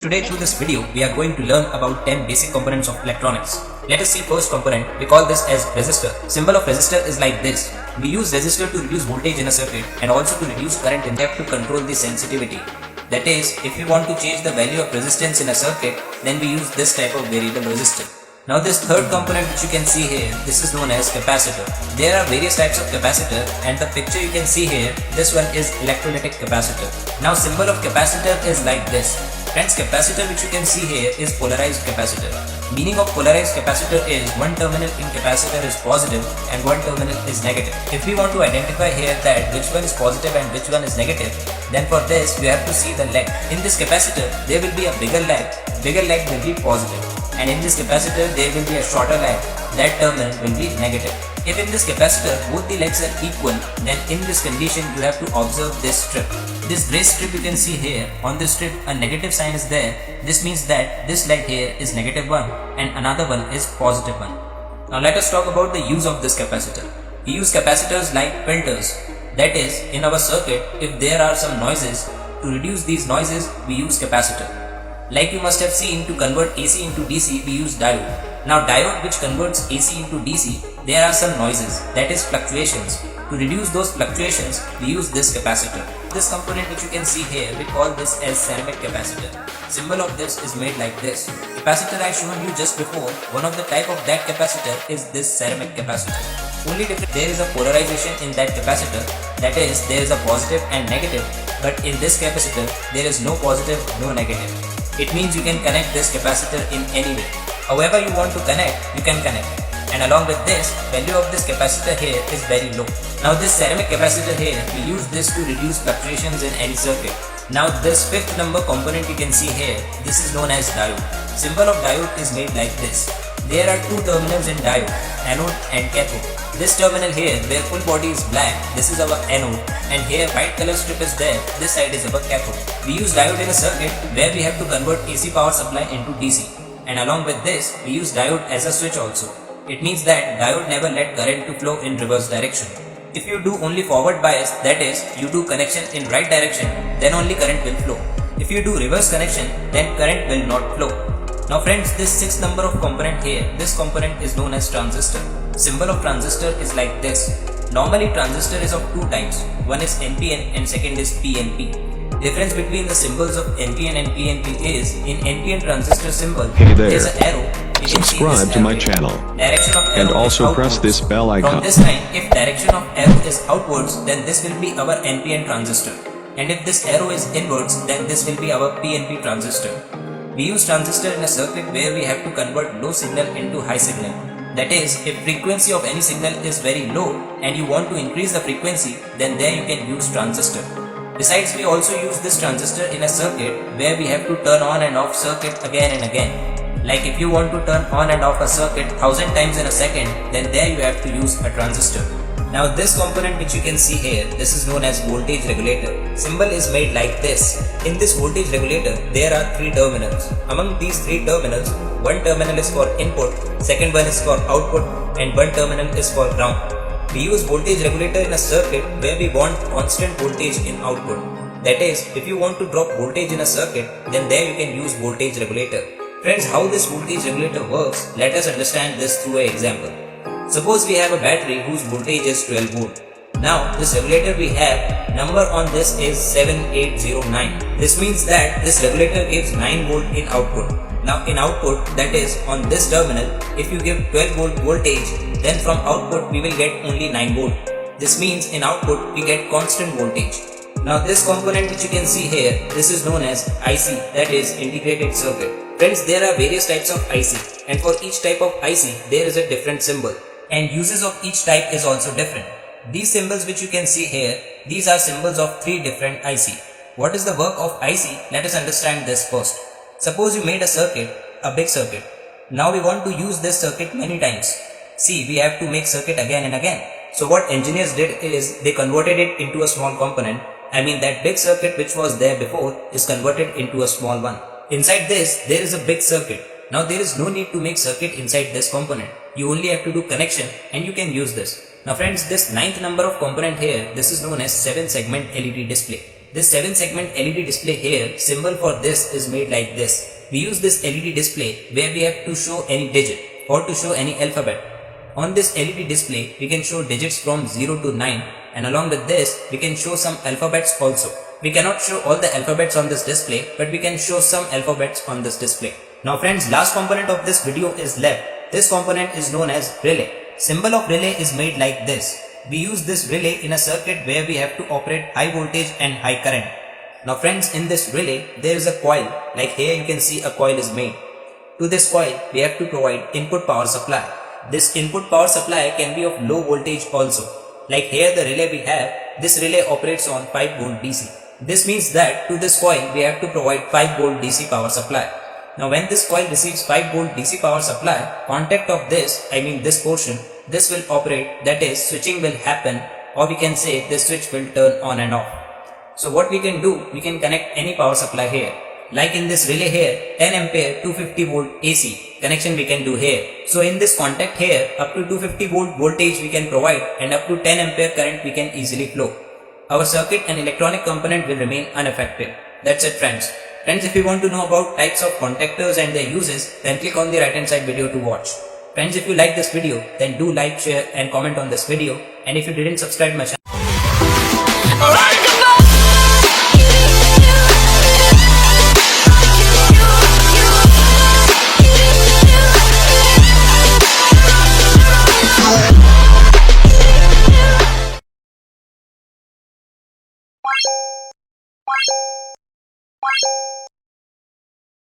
Today through this video, we are going to learn about 10 basic components of electronics. Let us see first component. We call this as resistor. Symbol of resistor is like this. We use resistor to reduce voltage in a circuit and also to reduce current in depth to control the sensitivity. That is, if we want to change the value of resistance in a circuit, then we use this type of variable resistor. Now this third component which you can see here, this is known as capacitor. There are various types of capacitor and the picture you can see here, this one is electrolytic capacitor. Now symbol of capacitor is like this. Friends, capacitor which you can see here is polarized capacitor. Meaning of polarized capacitor is one terminal in capacitor is positive and one terminal is negative. If we want to identify here that which one is positive and which one is negative, then for this we have to see the leg. In this capacitor there will be a bigger leg will be positive, and in this capacitor there will be a shorter leg, that terminal will be negative. If in this capacitor both the legs are equal, then in this condition you have to observe this strip. This gray strip you can see here, on this strip a negative sign is there. This means that this leg here is -1 and another one is +1. Now let us talk about the use of this capacitor. We use capacitors like filters. That is, in our circuit, if there are some noises, to reduce these noises we use capacitor. Like you must have seen, to convert AC into DC we use diode. Now diode which converts AC into DC, there are some noises, that is fluctuations. To reduce those fluctuations we use this capacitor. This component which you can see here, we call this as ceramic capacitor. Symbol of this is made like this. Capacitor I shown you just before, one of the type of that capacitor is this ceramic capacitor. Only difference, there is a polarization in that capacitor, that is, there is a positive and negative, but in this capacitor there is no positive, no negative. It means you can connect this capacitor in any way. However you want to connect, you can connect. And along with this, value of this capacitor here is very low. Now this ceramic capacitor here, we use this to reduce fluctuations in any circuit. Now this fifth number component you can see here, this is known as diode. Symbol of diode is made like this. There are two terminals in diode, anode and cathode. This terminal here, where full body is black, this is our anode, and here white color strip is there, this side is our cathode. We use diode in a circuit where we have to convert AC power supply into DC. And along with this, we use diode as a switch also. It means that diode never let current to flow in reverse direction. If you do only forward bias, that is, you do connection in right direction, then only current will flow. If you do reverse connection, then current will not flow. Now friends, this sixth number of component here, this component is known as transistor. Symbol of transistor is like this. Normally transistor is of two types. One is NPN and second is PNP. Difference between the symbols of NPN and PNP is, in NPN transistor symbol, there is an arrow. Subscribe to my channel and also press this bell icon. From this line, if direction of arrow is outwards, then this will be our NPN transistor. And if this arrow is inwards, then this will be our PNP transistor. We use transistor in a circuit where we have to convert low signal into high signal. That is, if frequency of any signal is very low and you want to increase the frequency, then there you can use transistor. Besides, we also use this transistor in a circuit where we have to turn on and off circuit again and again. Like if you want to turn on and off a circuit 1000 times in a second, then there you have to use a transistor. Now this component which you can see here, this is known as voltage regulator. Symbol is made like this. In this voltage regulator, there are three terminals. Among these three terminals, one terminal is for input, second one is for output, and one terminal is for ground. We use voltage regulator in a circuit where we want constant voltage in output. That is, if you want to drop voltage in a circuit, then there you can use voltage regulator. Friends, how this voltage regulator works, let us understand this through an example. Suppose we have a battery whose voltage is 12 volt. Now this regulator we have, number on this is 7809. This means that this regulator gives 9 volt in output. Now in output, that is on this terminal, if you give 12 volt voltage, then from output we will get only 9 volt. This means in output we get constant voltage. Now this component which you can see here, this is known as IC, that is integrated circuit. Friends, there are various types of IC, and for each type of IC there is a different symbol, and uses of each type is also different. These symbols which you can see here, these are symbols of three different IC. What is the work of IC? Let us understand this first. Suppose you made a circuit, a big circuit. Now we want to use this circuit many times. See, we have to make circuit again and again. So what engineers did is, they converted it into a small component. I mean that big circuit which was there before is converted into a small one. Inside this, there is a big circuit. Now there is no need to make circuit inside this component. You only have to do connection and you can use this. Now friends, this ninth number of component here, this is known as 7 segment LED display. This 7 segment LED display here, symbol for this is made like this. We use this LED display where we have to show any digit or to show any alphabet. On this LED display, we can show digits from 0 to 9, and along with this, we can show some alphabets also. We cannot show all the alphabets on this display, but we can show some alphabets on this display. Now friends, last component of this video is left. This component is known as relay. Symbol of relay is made like this. We use this relay in a circuit where we have to operate high voltage and high current. Now friends, in this relay, there is a coil. Like here you can see a coil is made. To this coil, we have to provide input power supply. This input power supply can be of low voltage also. Like here the relay we have, this relay operates on 5 volt DC. This means that to this coil, we have to provide 5 volt DC power supply. Now when this coil receives 5 volt DC power supply, contact of this, I mean this portion, this will operate, that is switching will happen, or we can say this switch will turn on and off. So what we can do, we can connect any power supply here. Like in this relay here, 10 ampere 250 volt AC connection we can do here. So in this contact here, up to 250 volt voltage we can provide and up to 10 ampere current we can easily flow. Our circuit and electronic component will remain unaffected. That's it friends. Friends, if you want to know about types of contactors and their uses, then click on the right hand side video to watch. Friends, if you like this video, then do like, share and comment on this video. And if you didn't subscribe my channel,